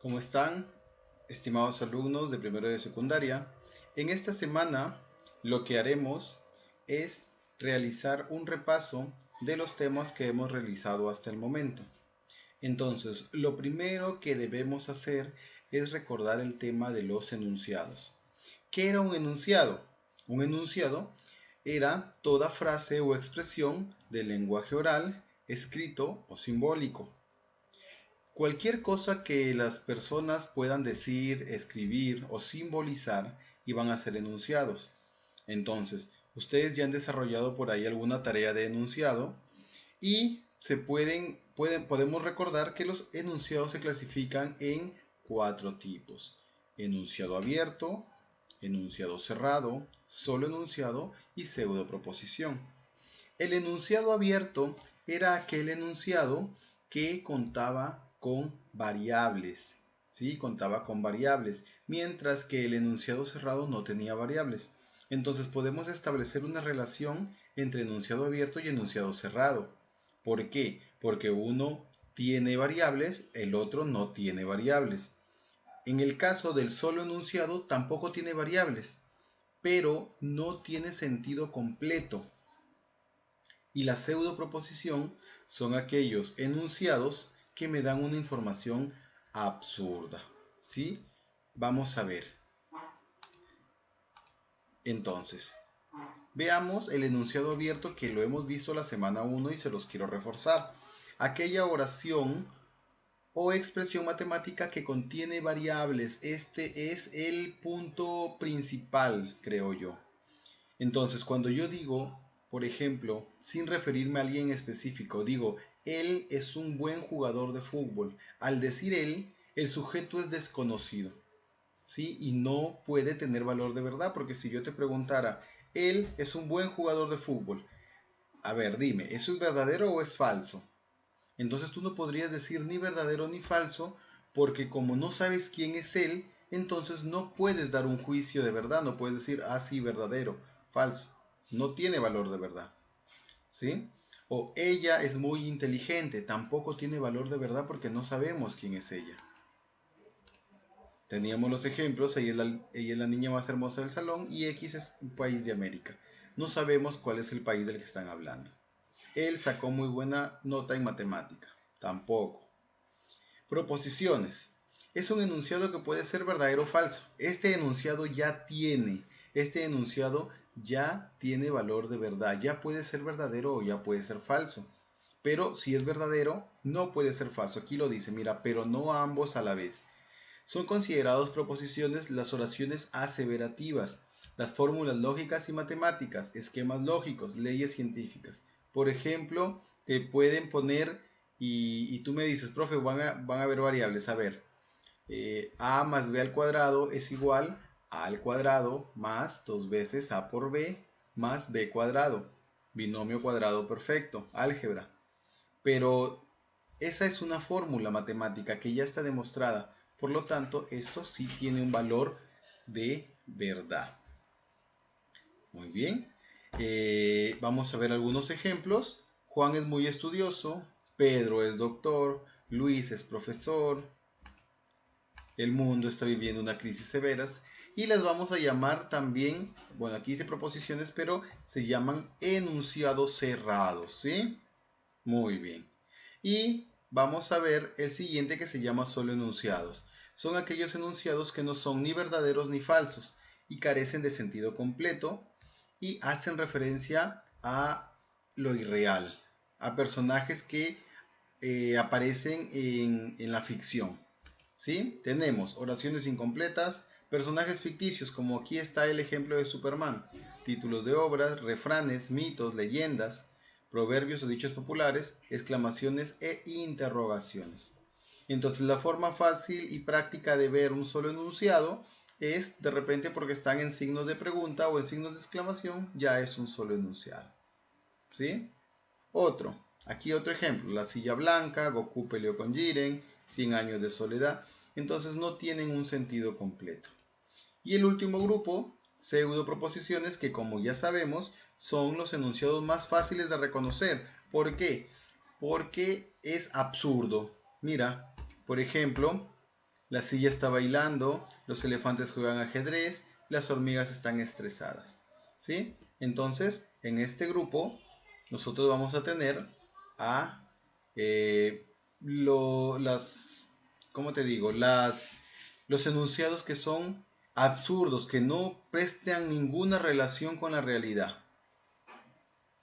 ¿Cómo están, estimados alumnos de primero de secundaria? En esta semana lo que haremos es realizar un repaso de los temas que hemos realizado hasta el momento. Entonces, lo primero que debemos hacer es recordar el tema de los enunciados. ¿Qué era un enunciado? Un enunciado era toda frase o expresión del lenguaje oral, escrito o simbólico. Cualquier cosa que las personas puedan decir, escribir o simbolizar iban a ser enunciados. Entonces, ustedes ya han desarrollado por ahí alguna tarea de enunciado y podemos recordar que los enunciados se clasifican en cuatro tipos: enunciado abierto, enunciado cerrado, solo enunciado y pseudoproposición. El enunciado abierto era aquel enunciado que contaba con variables, ¿sí? Contaba con variables, mientras que el enunciado cerrado no tenía variables. Entonces podemos establecer una relación entre enunciado abierto y enunciado cerrado. ¿Por qué? Porque uno tiene variables, el otro no tiene variables. En el caso del solo enunciado tampoco tiene variables, pero no tiene sentido completo. Y la pseudoproposición son aquellos enunciados que me dan una información absurda. ¿Sí? Vamos a ver. Entonces, veamos el enunciado abierto que lo hemos visto la semana 1 y se los quiero reforzar. Aquella oración o expresión matemática que contiene variables. Este es el punto principal, creo yo. Entonces, cuando yo digo, por ejemplo, sin referirme a alguien específico, digo, él es un buen jugador de fútbol. Al decir él, el sujeto es desconocido, ¿sí? Y no puede tener valor de verdad, porque si yo te preguntara, él es un buen jugador de fútbol, a ver, dime, ¿eso es verdadero o es falso? Entonces tú no podrías decir ni verdadero ni falso, porque como no sabes quién es él, entonces no puedes dar un juicio de verdad, no puedes decir, ah, sí, verdadero, falso. No tiene valor de verdad, ¿sí? O ella es muy inteligente, tampoco tiene valor de verdad porque no sabemos quién es ella. Teníamos los ejemplos, ella es la niña más hermosa del salón y X es un país de América. No sabemos cuál es el país del que están hablando. Él sacó muy buena nota en matemática, tampoco. Proposiciones. Es un enunciado que puede ser verdadero o falso. Este enunciado ya tiene valor de verdad. Ya puede ser verdadero o ya puede ser falso. Pero si es verdadero, no puede ser falso. Aquí lo dice, mira, pero no ambos a la vez. Son considerados proposiciones las oraciones aseverativas, las fórmulas lógicas y matemáticas, esquemas lógicos, leyes científicas. Por ejemplo, te pueden poner y tú me dices, profe, van a haber variables. A ver, a más b al cuadrado es igual a al cuadrado más dos veces a por b más b cuadrado. Binomio cuadrado perfecto, álgebra. Pero esa es una fórmula matemática que ya está demostrada. Por lo tanto, esto sí tiene un valor de verdad. Muy bien. Vamos a ver algunos ejemplos. Juan es muy estudioso. Pedro es doctor. Luis es profesor. El mundo está viviendo una crisis severa. Y las vamos a llamar también, bueno, aquí dice proposiciones, pero se llaman enunciados cerrados, ¿sí? Muy bien. Y vamos a ver el siguiente que se llama solo enunciados. Son aquellos enunciados que no son ni verdaderos ni falsos y carecen de sentido completo y hacen referencia a lo irreal, a personajes que aparecen en la ficción. ¿Sí? Tenemos oraciones incompletas, personajes ficticios, como aquí está el ejemplo de Superman, títulos de obras, refranes, mitos, leyendas, proverbios o dichos populares, exclamaciones e interrogaciones. Entonces la forma fácil y práctica de ver un solo enunciado es de repente porque están en signos de pregunta o en signos de exclamación, ya es un solo enunciado. ¿Sí? Otro, aquí otro ejemplo, la silla blanca, Goku peleó con Jiren, 100 años de soledad, entonces no tienen un sentido completo. Y el último grupo, pseudo proposiciones, que como ya sabemos son los enunciados más fáciles de reconocer. ¿Por qué? Porque es absurdo. Mira, por ejemplo, La silla está bailando, los elefantes juegan ajedrez, las hormigas están estresadas. ¿Sí? Entonces, en este grupo, nosotros vamos a tener a las, ¿cómo te digo? Los enunciados que son absurdos, que no prestan ninguna relación con la realidad.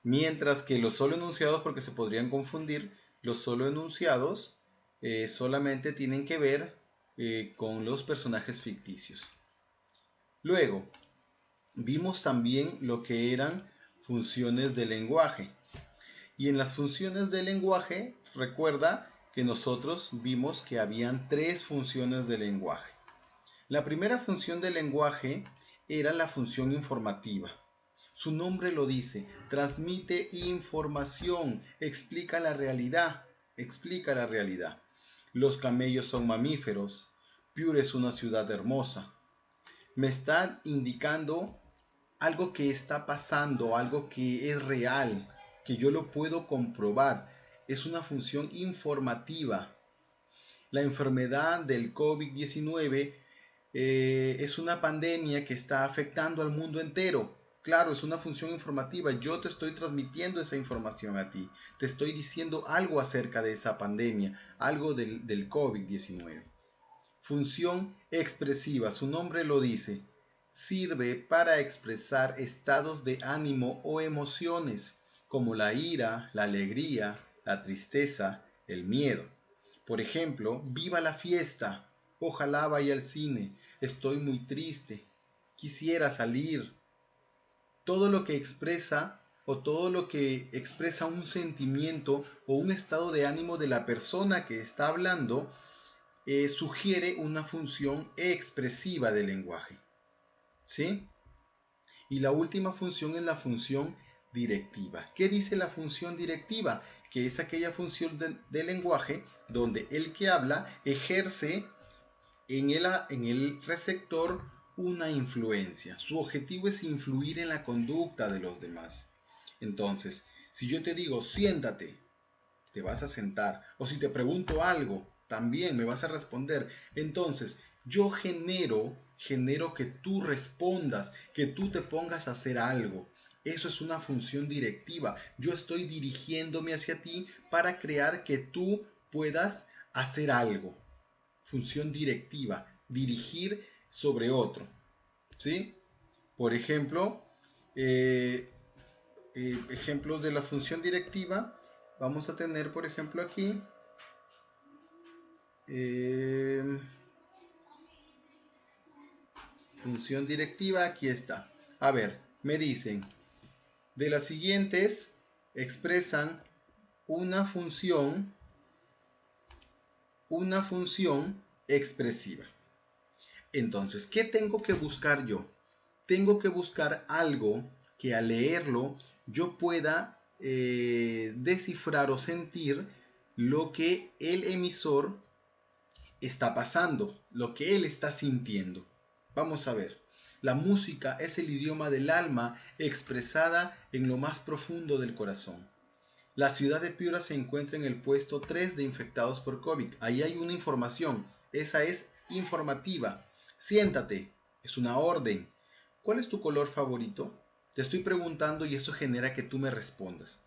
Mientras que los solo enunciados, porque se podrían confundir, los solo enunciados solamente tienen que ver con los personajes ficticios. Luego, vimos también lo que eran funciones de lenguaje. Y en las funciones de lenguaje, recuerda que nosotros vimos que habían tres funciones de lenguaje. La primera función de lenguaje era la función informativa. Su nombre lo dice, transmite información, explica la realidad, Los camellos son mamíferos, Piura es una ciudad hermosa. Me está indicando algo que está pasando, algo que es real, que yo lo puedo comprobar. Es una función informativa. La enfermedad del COVID-19 es una pandemia que está afectando al mundo entero. Claro, es una función informativa. Yo te estoy transmitiendo esa información a ti. Te estoy diciendo algo acerca de esa pandemia, algo del COVID-19. Función expresiva, su nombre lo dice. Sirve para expresar estados de ánimo o emociones, como la ira, la alegría, la tristeza, el miedo. Por ejemplo, viva la fiesta, ojalá vaya al cine, estoy muy triste, quisiera salir. Todo lo que expresa o todo lo que expresa un sentimiento o un estado de ánimo de la persona que está hablando sugiere una función expresiva del lenguaje. ¿Sí? Y la última función es la función directiva. ¿Qué dice la función directiva? Que es aquella función del lenguaje donde el que habla ejerce en el receptor una influencia. Su objetivo es influir en la conducta de los demás. Entonces, si yo te digo siéntate, te vas a sentar. O si te pregunto algo, también me vas a responder. Entonces, yo genero que tú respondas, que tú te pongas a hacer algo. Eso es una función directiva. Yo estoy dirigiéndome hacia ti para crear que tú puedas hacer algo. Función directiva, dirigir sobre otro. ¿Sí? Por ejemplo, ejemplos de la función directiva. Vamos a tener, por ejemplo, aquí función directiva, aquí está. A ver, me dicen, de las siguientes expresan una función expresiva. Entonces, ¿qué tengo que buscar yo? Tengo que buscar algo que al leerlo yo pueda descifrar o sentir lo que el emisor está pasando, lo que él está sintiendo. Vamos a ver. La música es el idioma del alma expresada en lo más profundo del corazón. La ciudad de Piura se encuentra en el puesto 3 de infectados por COVID. Ahí hay una información. Esa es informativa. Siéntate. Es una orden. ¿Cuál es tu color favorito? Te estoy preguntando y eso genera que tú me respondas.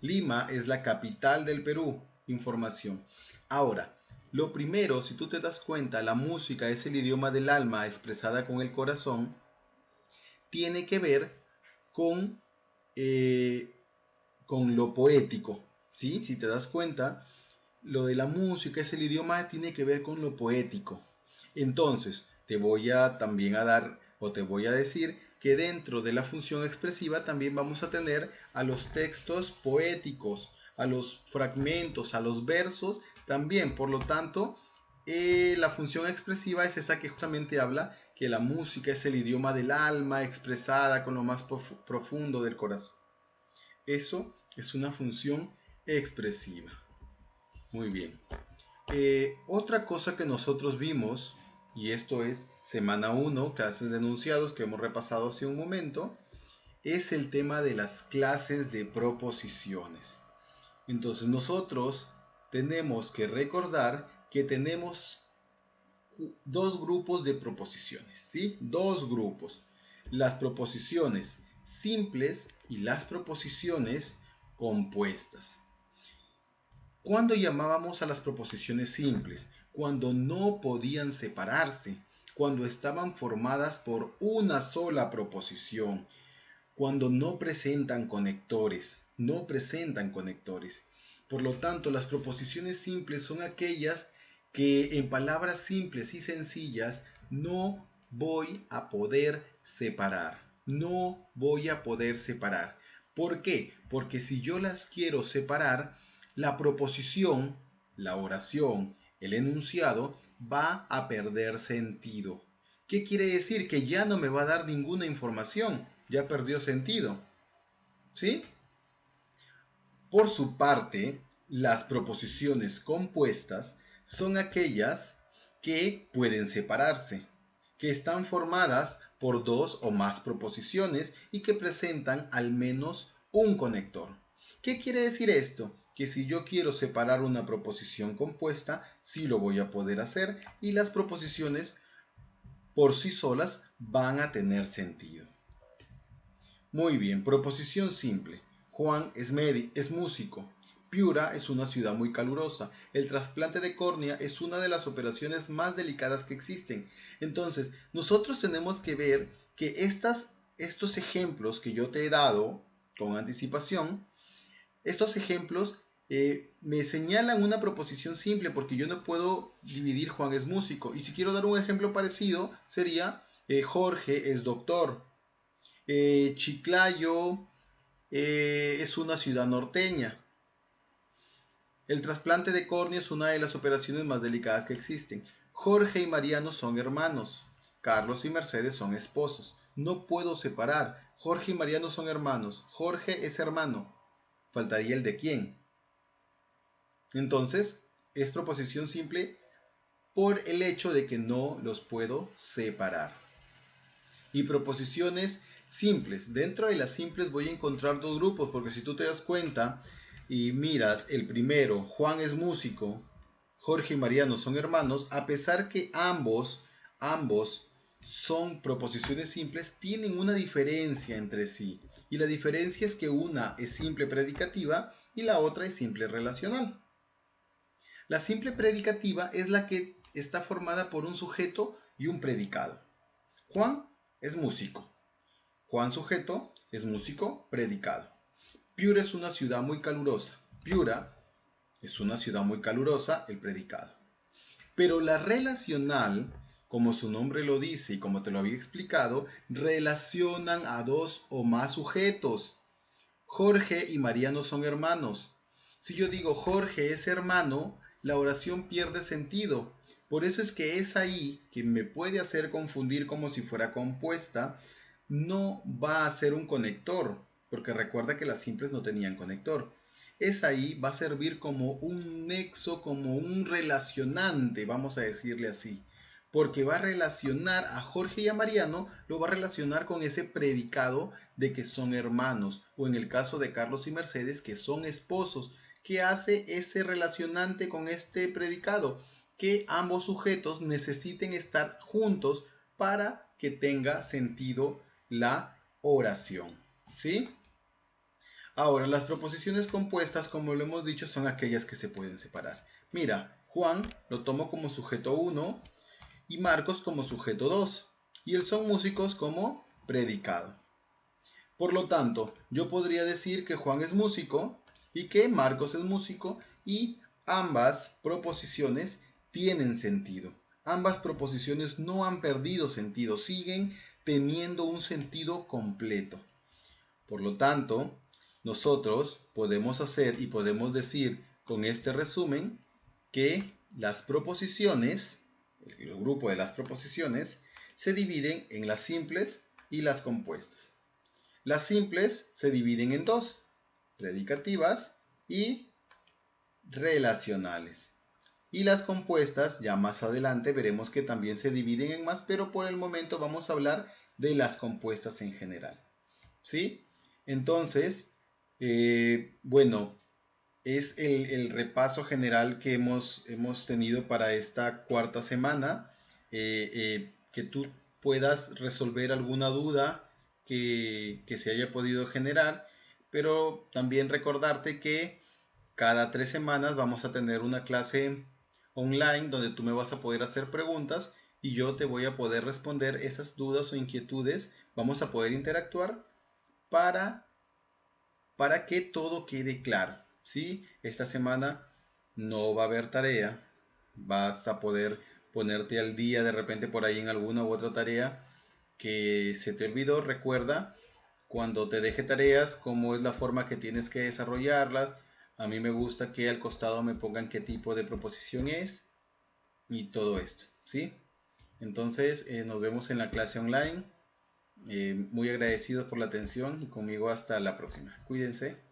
Lima es la capital del Perú. Información. Ahora, lo primero, si tú te das cuenta, la música es el idioma del alma expresada con el corazón, tiene que ver con, con lo poético. ¿Sí? Si te das cuenta, lo de la música es el idioma, tiene que ver con lo poético. Entonces, te voy a también a dar o te voy a decir que dentro de la función expresiva también vamos a tener a los textos poéticos, a los fragmentos, a los versos también. Por lo tanto, la función expresiva es esa que justamente habla que la música es el idioma del alma expresada con lo más profundo del corazón. Eso es una función expresiva. Muy bien. Otra cosa que nosotros vimos, y esto es semana 1, clases de enunciados que hemos repasado hace un momento, es el tema de las clases de proposiciones. Entonces nosotros tenemos que recordar que tenemos dos grupos de proposiciones, ¿sí? Dos grupos. Las proposiciones simples y las proposiciones compuestas. ¿Cuándo llamábamos a las proposiciones simples? Cuando no podían separarse, cuando estaban formadas por una sola proposición, cuando no presentan conectores, no presentan conectores. Por lo tanto, las proposiciones simples son aquellas que en palabras simples y sencillas no voy a poder separar. No voy a poder separar. ¿Por qué? Porque si yo las quiero separar, la proposición, la oración, el enunciado va a perder sentido. ¿Qué quiere decir? Que ya no me va a dar ninguna información, ya perdió sentido. ¿Sí? Por su parte, las proposiciones compuestas son aquellas que pueden separarse, que están formadas por dos o más proposiciones y que presentan al menos un conector. ¿Qué quiere decir esto? Que si yo quiero separar una proposición compuesta, sí lo voy a poder hacer y las proposiciones por sí solas van a tener sentido. Muy bien, proposición simple. Juan es músico. Piura es una ciudad muy calurosa. El trasplante de córnea es una de las operaciones más delicadas que existen. Entonces, nosotros tenemos que ver que estos ejemplos que yo te he dado con anticipación, estos ejemplos me señalan una proposición simple porque yo no puedo dividir Juan es músico. Y si quiero dar un ejemplo parecido, sería Jorge es doctor. Chiclayo es una ciudad norteña. El trasplante de córnea es una de las operaciones más delicadas que existen. Jorge y Mariano son hermanos. Carlos y Mercedes son esposos. No puedo separar. Jorge y Mariano son hermanos. Jorge es hermano. Faltaría el de quién. Entonces, es proposición simple por el hecho de que no los puedo separar. Y proposiciones simples. Dentro de las simples voy a encontrar dos grupos, porque si tú te das cuenta y miras el primero, Juan es músico, Jorge y Mariano son hermanos, a pesar que ambos son proposiciones simples, tienen una diferencia entre sí. Y la diferencia es que una es simple predicativa y la otra es simple relacional. La simple predicativa es la que está formada por un sujeto y un predicado. Juan es músico. Juan sujeto es músico predicado. Piura es una ciudad muy calurosa. Piura es una ciudad muy calurosa, el predicado. Pero la relacional, como su nombre lo dice y como te lo había explicado, relacionan a dos o más sujetos. Jorge y Mariano son hermanos. Si yo digo Jorge es hermano, la oración pierde sentido. Por eso es que es ahí que me puede hacer confundir como si fuera compuesta. No va a ser un conector, porque recuerda que las simples no tenían conector. Es ahí, va a servir como un nexo, como un relacionante, vamos a decirle así. Porque va a relacionar a Jorge y a Mariano, lo va a relacionar con ese predicado de que son hermanos, o en el caso de Carlos y Mercedes, que son esposos. ¿Qué hace ese relacionante con este predicado? Que ambos sujetos necesiten estar juntos para que tenga sentido la oración. ¿Sí? Ahora, las proposiciones compuestas, como lo hemos dicho, son aquellas que se pueden separar. Mira, Juan lo tomo como sujeto 1 y Marcos como sujeto 2. Y el son músicos como predicado. Por lo tanto, yo podría decir que Juan es músico y que Marcos es músico y ambas proposiciones tienen sentido. Ambas proposiciones no han perdido sentido, siguen teniendo un sentido completo. Por lo tanto, nosotros podemos hacer y podemos decir con este resumen que las proposiciones, el grupo de las proposiciones, se dividen en las simples y las compuestas. Las simples se dividen en dos, predicativas y relacionales. Y las compuestas, ya más adelante veremos que también se dividen en más, pero por el momento vamos a hablar de las compuestas en general. ¿Sí? Entonces, bueno, es el repaso general que hemos tenido para esta cuarta semana. que tú puedas resolver alguna duda que se haya podido generar, pero también recordarte que cada 3 semanas vamos a tener una clase online donde tú me vas a poder hacer preguntas y yo te voy a poder responder esas dudas o inquietudes. Vamos a poder interactuar para, para que todo quede claro. ¿Sí? Esta semana no va a haber tarea. Vas a poder ponerte al día de repente por ahí en alguna u otra tarea que se te olvidó. Recuerda cuando te deje tareas cómo es la forma que tienes que desarrollarlas. A mí me gusta que al costado me pongan qué tipo de proposición es y todo esto, ¿sí? Entonces nos vemos en la clase online. Muy agradecido por la atención y conmigo hasta la próxima. Cuídense.